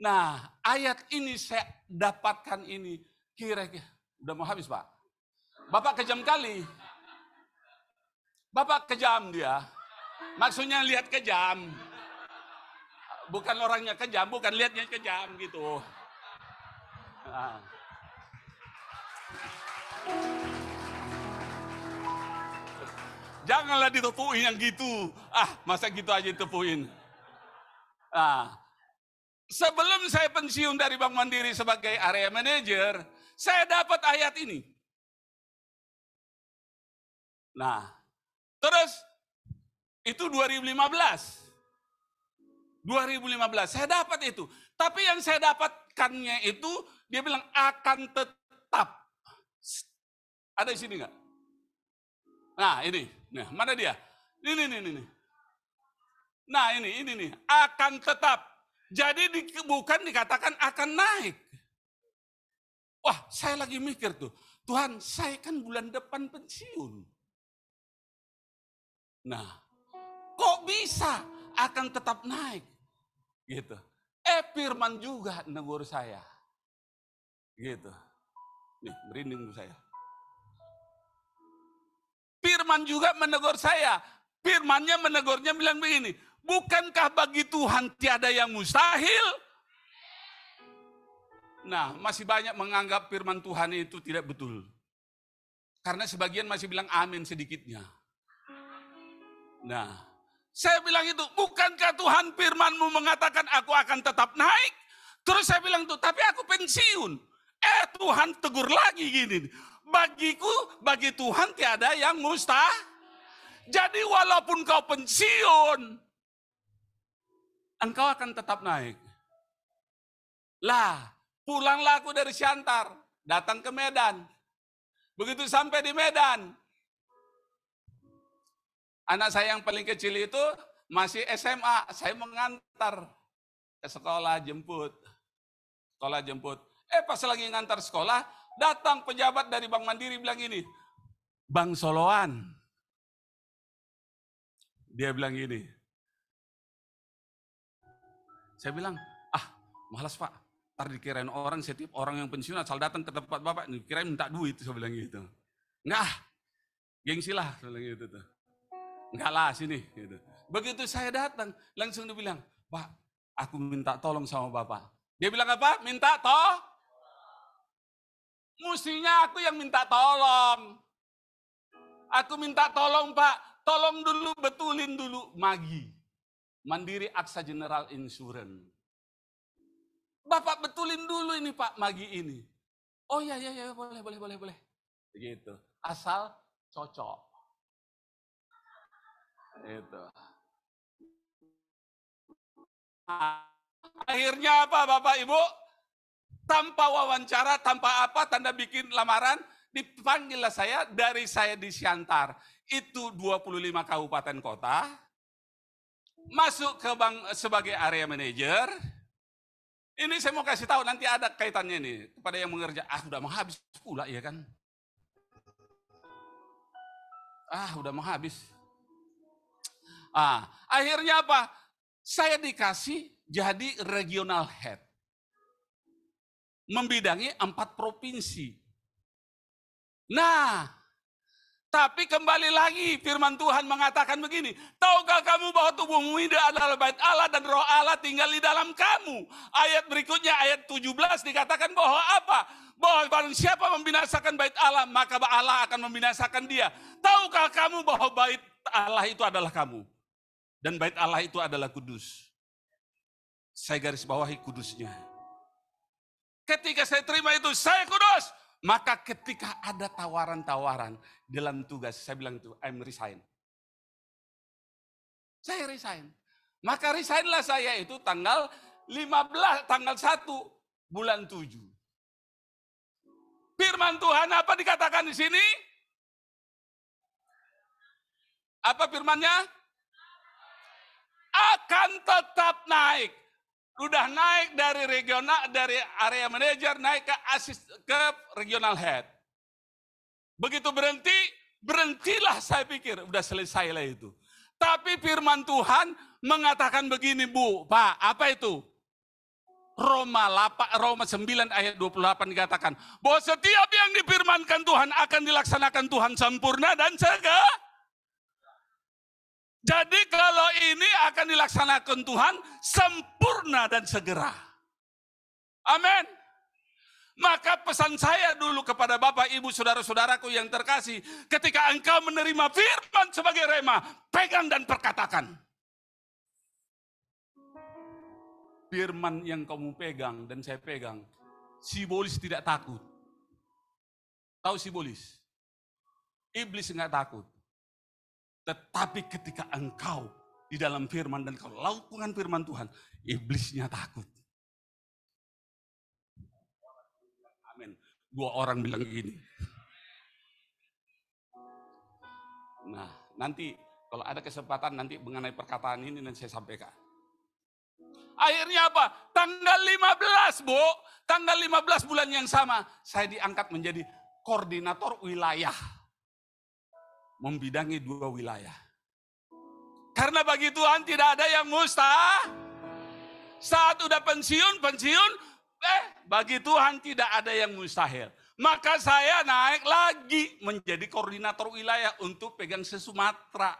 Nah, ayat ini saya dapatkan ini. Kira-kira, udah mau habis Pak. Bapak kejam kali. Bapak kejam dia. Maksudnya lihat kejam. Bukan orangnya kejam, bukan lihatnya kejam gitu. Nah. Janganlah ditepuin yang gitu. Masa gitu aja ditepuin. Sebelum saya pensiun dari Bank Mandiri sebagai area manager, saya dapat ayat ini. Nah, terus itu 2015. 2015 saya dapat itu. Tapi yang saya dapatkannya itu dia bilang akan tetap. Ada di sini enggak? Nah, ini. Nah, mana dia? Ini. Nah, ini nih. Akan tetap. Jadi bukan dikatakan akan naik. Wah, saya lagi mikir tuh. Tuhan, saya kan bulan depan pensiun. Nah, kok bisa akan tetap naik? Gitu. Firman juga negur saya. Gitu. Nih, merinding tuh saya. Firman juga menegur saya. Firmannya menegurnya bilang begini, bukankah bagi Tuhan tiada yang mustahil? Nah, masih banyak menganggap firman Tuhan itu tidak betul. Karena sebagian masih bilang amin sedikitnya. Nah, saya bilang itu, bukankah Tuhan firman-Mu mengatakan aku akan tetap naik? Terus saya bilang tuh, tapi aku pensiun. Tuhan tegur lagi gini, bagi Tuhan tiada yang mustahil. Jadi walaupun kau pensiun, engkau akan tetap naik. Lah, pulanglah aku dari Siantar, datang ke Medan. Begitu sampai di Medan, anak saya yang paling kecil itu masih SMA, saya mengantar ke sekolah jemput. Pas lagi ngantar sekolah, datang pejabat dari Bank Mandiri bilang gini, Bang Soloan. Dia bilang gini. Saya bilang, malas Pak. Ntar dikirain orang, setiap orang yang pensiun asal datang ke tempat Bapak, dikirain minta duit, saya bilang gitu. Enggak, gengsi lah, saya bilang gitu tuh. Enggak lah, sini. Gitu. Begitu saya datang, langsung dia bilang, Pak, aku minta tolong sama Bapak. Dia bilang apa? Minta Mestinya aku yang minta tolong. Aku minta tolong Pak, tolong dulu betulin dulu Magi. Mandiri Aksa General Insurance. Bapak betulin dulu ini Pak Magi ini. Oh ya boleh. Begitu. Asal cocok. Itu. Akhirnya apa Bapak Ibu? Tanpa wawancara, tanpa apa, tanda bikin lamaran, dipanggillah saya, dari saya di Siantar. Itu 25 kabupaten kota, masuk ke bank sebagai area manager. Ini saya mau kasih tahu, nanti ada kaitannya nih, kepada yang mengerja. Udah mau habis pula ya kan? Udah mau habis. Akhirnya apa? Saya dikasih jadi regional head. Membidangi 4 provinsi. Nah, tapi kembali lagi firman Tuhan mengatakan begini, tahukah kamu bahwa tubuhmu ini adalah bait Allah dan roh Allah tinggal di dalam kamu. Ayat berikutnya, ayat 17 dikatakan bahwa apa? Bahwa barang siapa membinasakan bait Allah, maka Allah akan membinasakan dia. Tahukah kamu bahwa bait Allah itu adalah kamu? Dan bait Allah itu adalah kudus. Saya garis bawahi kudusnya. Ketika saya terima itu, saya kudus. Maka ketika ada tawaran-tawaran dalam tugas, saya bilang itu, I'm resign. Saya resign. Maka resignlah saya itu tanggal 1 bulan 7. Firman Tuhan apa dikatakan di sini? Apa firmannya? Akan tetap naik. Udah naik dari regional, dari area manager naik ke regional head. Begitu berhentilah saya pikir, udah selesai lah itu. Tapi firman Tuhan mengatakan begini Bu, Pak, apa itu? Roma 9 ayat 28 dikatakan, bahwa setiap yang difirmankan Tuhan akan dilaksanakan Tuhan sempurna dan segera. Jadi kalau ini akan dilaksanakan Tuhan sempurna dan segera. Amin. Maka pesan saya dulu kepada Bapak, Ibu, Saudara-saudaraku yang terkasih, ketika engkau menerima firman sebagai rema, pegang dan perkatakan. Firman yang kamu pegang dan saya pegang, simbolis tidak takut. Tahu simbolis? Iblis enggak takut. Tetapi ketika engkau di dalam firman dan kau lakukan firman Tuhan, iblisnya takut. Amin. 2 orang bilang gini. Nah, nanti kalau ada kesempatan nanti mengenai perkataan ini nanti saya sampaikan. Akhirnya apa? Tanggal 15, Bu. Tanggal 15 bulan yang sama, saya diangkat menjadi koordinator wilayah. Membidangi 2 wilayah. Karena bagi Tuhan tidak ada yang mustahil. Saat udah pensiun, bagi Tuhan tidak ada yang mustahil. Maka saya naik lagi menjadi koordinator wilayah untuk pegang se-Sumatera.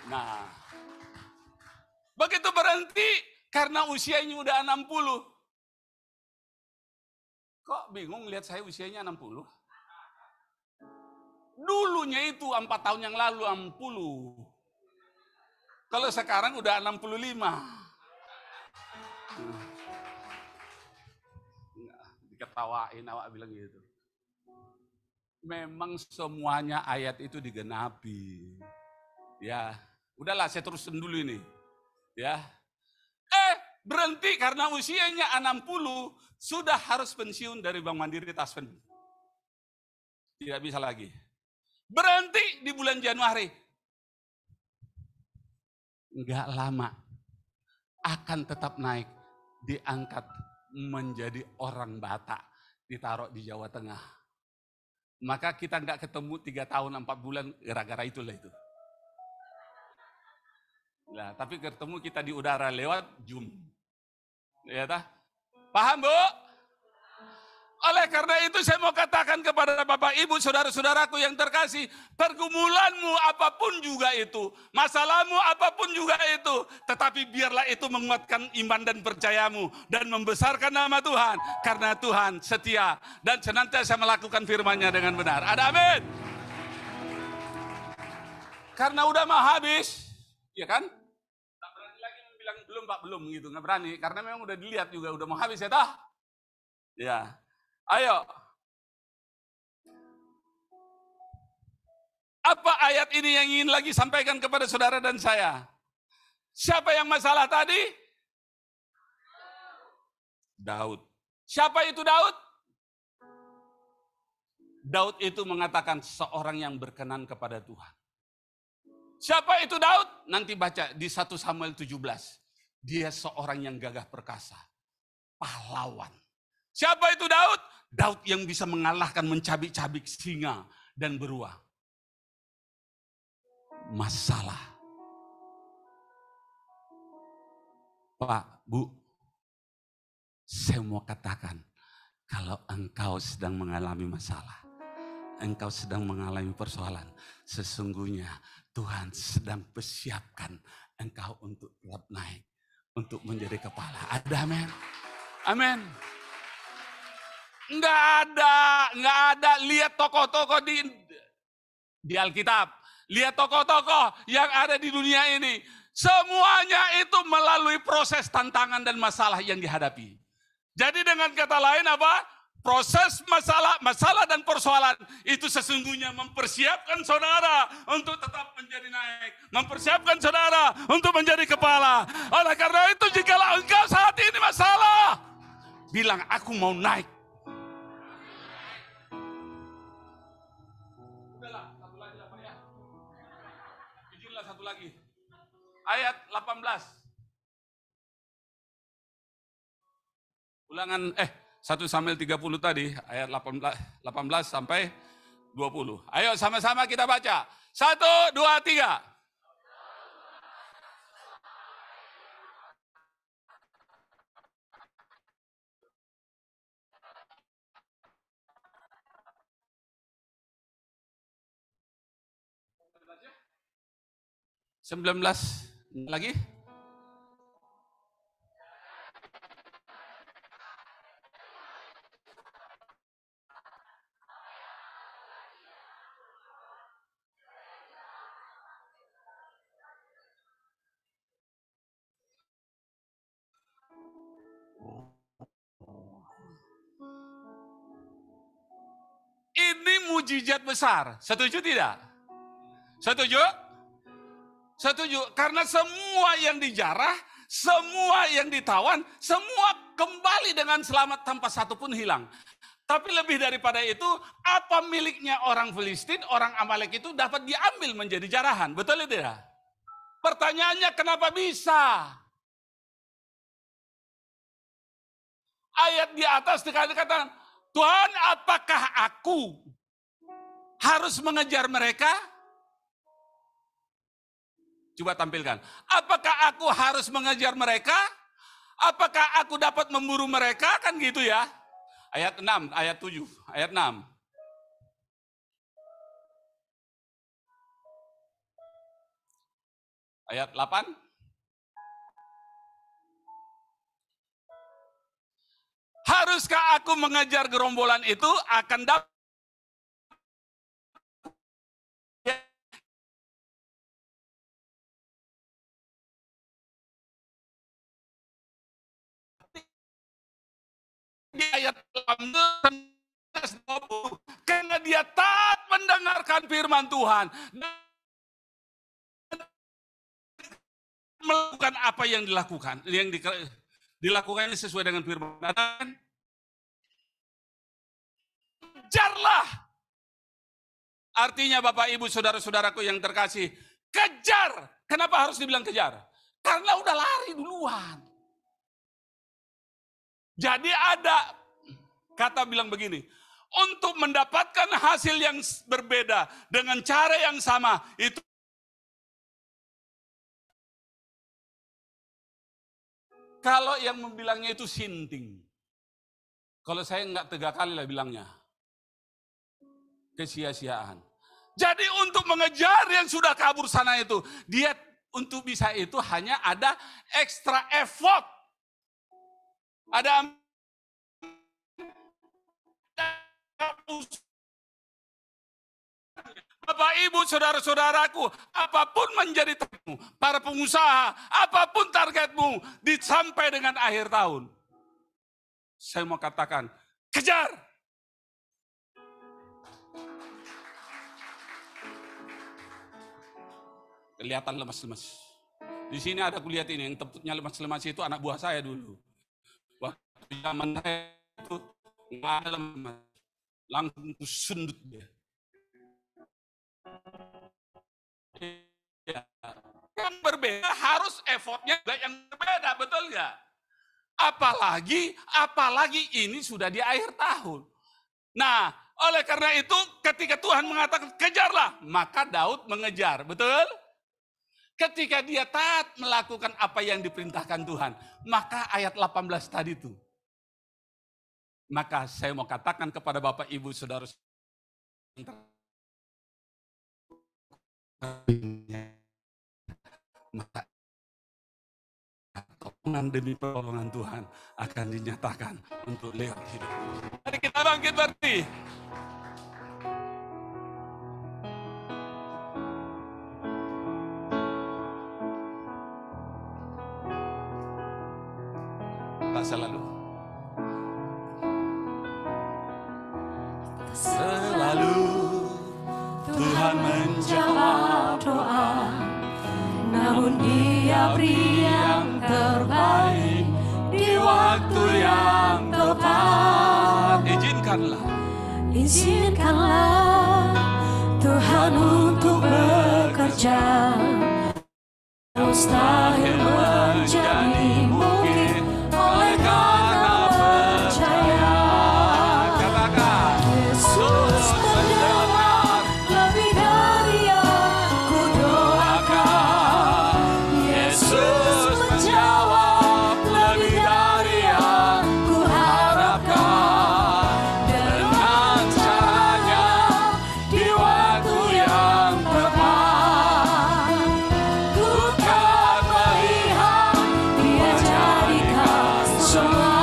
Nah, begitu berhenti karena usianya udah 60. Kok bingung lihat saya usianya 60? Dulunya itu 4 tahun yang lalu 60. Kalau sekarang udah 65. Diketawain awak bilang gitu. Memang semuanya ayat itu digenapi. Ya, udahlah saya terusin dulu ini. Ya. Berhenti karena usianya 60, sudah harus pensiun dari Bank Mandiri Taspen. Tidak bisa lagi. Berhenti di bulan Januari. Enggak lama, akan tetap naik, diangkat menjadi orang Batak, ditaruh di Jawa Tengah. Maka kita nggak ketemu 3 tahun 4 bulan gara-gara itulah itu. Nah, tapi ketemu kita di udara lewat Zoom. Ya tah? Paham, Bu? Oleh karena itu saya mau katakan kepada Bapak Ibu, saudara-saudaraku yang terkasih, pergumulanmu apapun juga itu, masalahmu apapun juga itu, tetapi biarlah itu menguatkan iman dan percayamu dan membesarkan nama Tuhan, karena Tuhan setia dan senantiasa melakukan firman-Nya dengan benar. Ada amin. Karena udah mau habis, ya kan? Tak berani lagi bilang belum Pak, belum gitu, nggak berani, karena memang udah dilihat juga udah mau habis ya toh? Ya. Ayo. Apa ayat ini yang ingin lagi sampaikan kepada saudara dan saya? Siapa yang masalah tadi? Daud. Siapa itu Daud? Daud itu mengatakan seorang yang berkenan kepada Tuhan. Siapa itu Daud? Nanti baca di 1 Samuel 17. Dia seorang yang gagah perkasa. Pahlawan. Siapa itu Daud? Daud yang bisa mengalahkan mencabik-cabik singa dan beruang. Masalah. Pak, Bu, saya mau katakan, kalau engkau sedang mengalami masalah, engkau sedang mengalami persoalan, sesungguhnya Tuhan sedang persiapkan engkau untuk tetap naik, untuk menjadi kepala. Ada amin? Amin. Enggak ada. Lihat tokoh-tokoh di Alkitab. Lihat tokoh-tokoh yang ada di dunia ini. Semuanya itu melalui proses tantangan dan masalah yang dihadapi. Jadi dengan kata lain apa? Proses masalah dan persoalan itu sesungguhnya mempersiapkan saudara untuk tetap menjadi naik. Mempersiapkan saudara untuk menjadi kepala. Oleh karena itu jikalau engkau saat ini masalah, bilang aku mau naik. Lagi. Ayat 18. Ulangan 1 Samuel 30 tadi, ayat 18 sampai 20. Ayo sama-sama kita baca. 1, 2, 3. Sembilan belas lagi. Ini mujizat besar. Setuju tidak? Setuju? Setuju, karena semua yang dijarah, semua yang ditawan, semua kembali dengan selamat tanpa satu pun hilang. Tapi lebih daripada itu, apa miliknya orang Filistin, orang Amalek itu dapat diambil menjadi jarahan. Betul tidak? Pertanyaannya kenapa bisa? Ayat di atas dikatakan, Tuhan apakah aku harus mengejar mereka? Coba tampilkan. Apakah aku harus mengejar mereka? Apakah aku dapat memburu mereka? Kan gitu ya. Ayat 6, ayat 7, ayat 6. Ayat 8. Haruskah aku mengejar gerombolan itu akan dapat di ayat 18, karena dia taat mendengarkan firman Tuhan dan melakukan apa yang dilakukan, yang dilakukannya sesuai dengan firman Tuhan. Kejarlah. Artinya Bapak Ibu saudara-saudaraku yang terkasih, kejar. Kenapa harus dibilang kejar? Karena udah lari duluan. Jadi ada kata bilang begini, untuk mendapatkan hasil yang berbeda dengan cara yang sama, itu kalau yang membilangnya itu sinting. Kalau saya enggak 3 kali lah bilangnya. Kesia-siaan. Jadi untuk mengejar yang sudah kabur sana itu, dia untuk bisa itu hanya ada extra effort. Ada Bapak, Ibu, saudara-saudaraku, apapun menjadi targetmu, para pengusaha, apapun targetmu, sampai dengan akhir tahun. Saya mau katakan, kejar. Kelihatan lemas-lemas. Di sini ada kulihat ini, yang tempatnya lemas-lemas itu anak buah saya dulu. Waktu zaman saya itu nggak ada lemas, langsung sundut dia. Ya. Yang berbeda harus effortnya juga yang berbeda, betul nggak? Apalagi ini sudah di akhir tahun. Nah, oleh karena itu ketika Tuhan mengatakan kejarlah, maka Daud mengejar, betul? Ketika dia taat melakukan apa yang diperintahkan Tuhan, maka ayat 18 tadi itu. Maka saya mau katakan kepada Bapak, Ibu, Saudara, maka pertolongan demi pertolongan Tuhan akan dinyatakan untuk lewat hidup. Mari kita bangkit berdiri. Selalu Tuhan menjawab doa, namun Dia beri yang terbaik di waktu yang tepat. Izinkanlah Tuhan untuk bekerja, mustahil menjadi mungkin oleh karena percaya. Katakan, Yesus mendengar lebih dari yang ku doakan. Yesus menjawab lebih dari yang ku harapkan. Dengan caranya di waktu yang tepat, ku kan melihat Dia jadikan semua.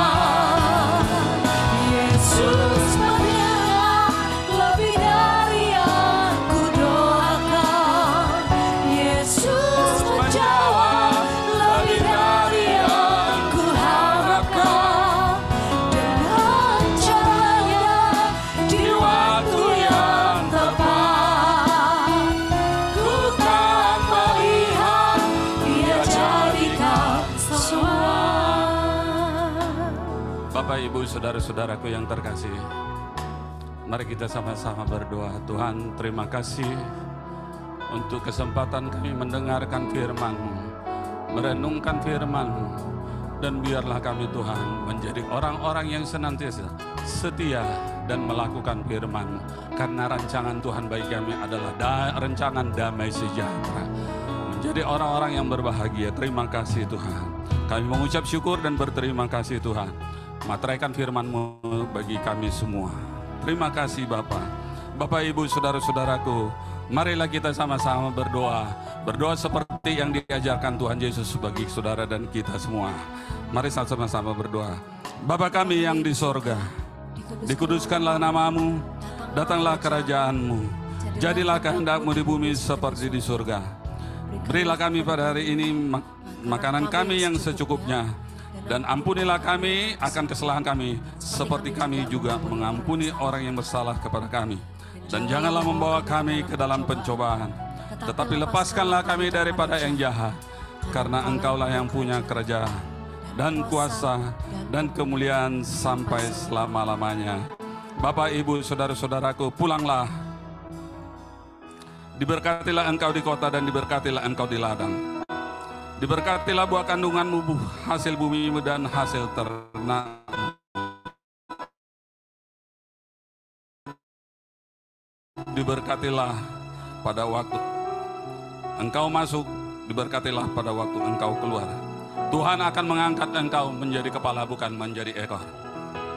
Yesus mendengar lebih dari yang ku doakan. Yesus menjawab lebih dari yang ku harapkan. Dengan caranya di waktu yang tepat, ku kan melihat Dia jadikan semua. Bapak, Ibu, saudara-saudaraku yang terkasih, mari kita sama-sama berdoa. Tuhan, terima kasih untuk kesempatan kami mendengarkan firman-Mu, merenungkan firman-Mu, dan biarlah kami Tuhan menjadi orang-orang yang senantiasa setia dan melakukan firman-Mu, karena rancangan Tuhan bagi kami adalah rancangan damai sejahtera, menjadi orang-orang yang berbahagia. Terima kasih Tuhan, kami mengucap syukur dan berterima kasih Tuhan. Materaikan firman-Mu bagi kami semua. Terima kasih Bapak. Bapak, Ibu, saudara-saudaraku, marilah kita sama-sama berdoa. Berdoa seperti yang diajarkan Tuhan Yesus bagi saudara dan kita semua. Mari sama-sama berdoa. Bapa kami yang di sorga, dikuduskanlah nama-Mu, datanglah kerajaan-Mu, jadilah kehendak-Mu di bumi seperti di surga. Berilah kami pada hari ini makanan kami yang secukupnya, dan ampunilah kami akan kesalahan kami, seperti kami juga mengampuni orang yang bersalah kepada kami. Dan janganlah membawa kami ke dalam pencobaan, tetapi lepaskanlah kami daripada yang jahat, karena Engkaulah yang punya kerajaan dan kuasa dan kemuliaan sampai selama-lamanya. Bapak, Ibu, saudara-saudaraku, pulanglah. Diberkatilah engkau di kota dan diberkatilah engkau di ladang. Diberkatilah buah kandunganmu, hasil bumimu dan hasil ternak. Diberkatilah pada waktu engkau masuk, diberkatilah pada waktu engkau keluar. Tuhan akan mengangkat engkau menjadi kepala, bukan menjadi ekor.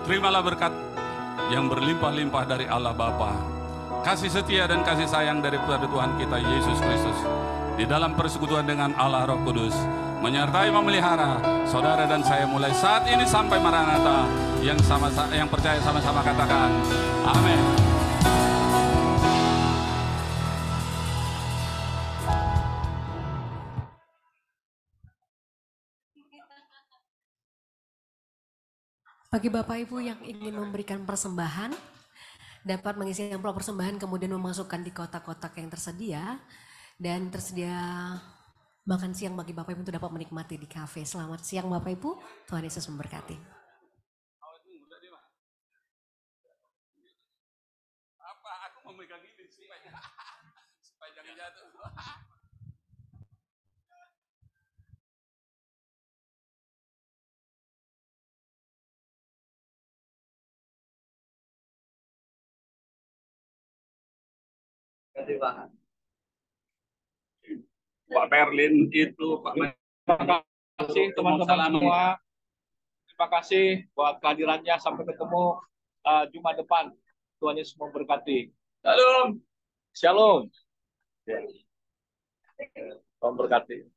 Terimalah berkat yang berlimpah-limpah dari Allah Bapa, kasih setia dan kasih sayang daripada Tuhan kita Yesus Kristus, di dalam persekutuan dengan Allah Roh Kudus, menyertai memelihara saudara dan saya mulai saat ini sampai Maranatha. Yang percaya sama-sama katakan amin. Bagi Bapak Ibu yang ingin memberikan persembahan, dapat mengisi amplop persembahan kemudian memasukkan di kotak-kotak yang tersedia, dan tersedia makan siang bagi Bapak Ibu untuk dapat menikmati di kafe. Selamat siang Bapak Ibu, Tuhan Yesus memberkati. Apa aku memegang ini supaya jangan jatuh. Pak Merlin itu, Pak Merlin. Terima kasih teman-teman semua. Terima kasih buat kehadirannya. Sampai ketemu Jumat depan. Tuhan Yesus memberkati. Shalom. Shalom. Tuhan berkati.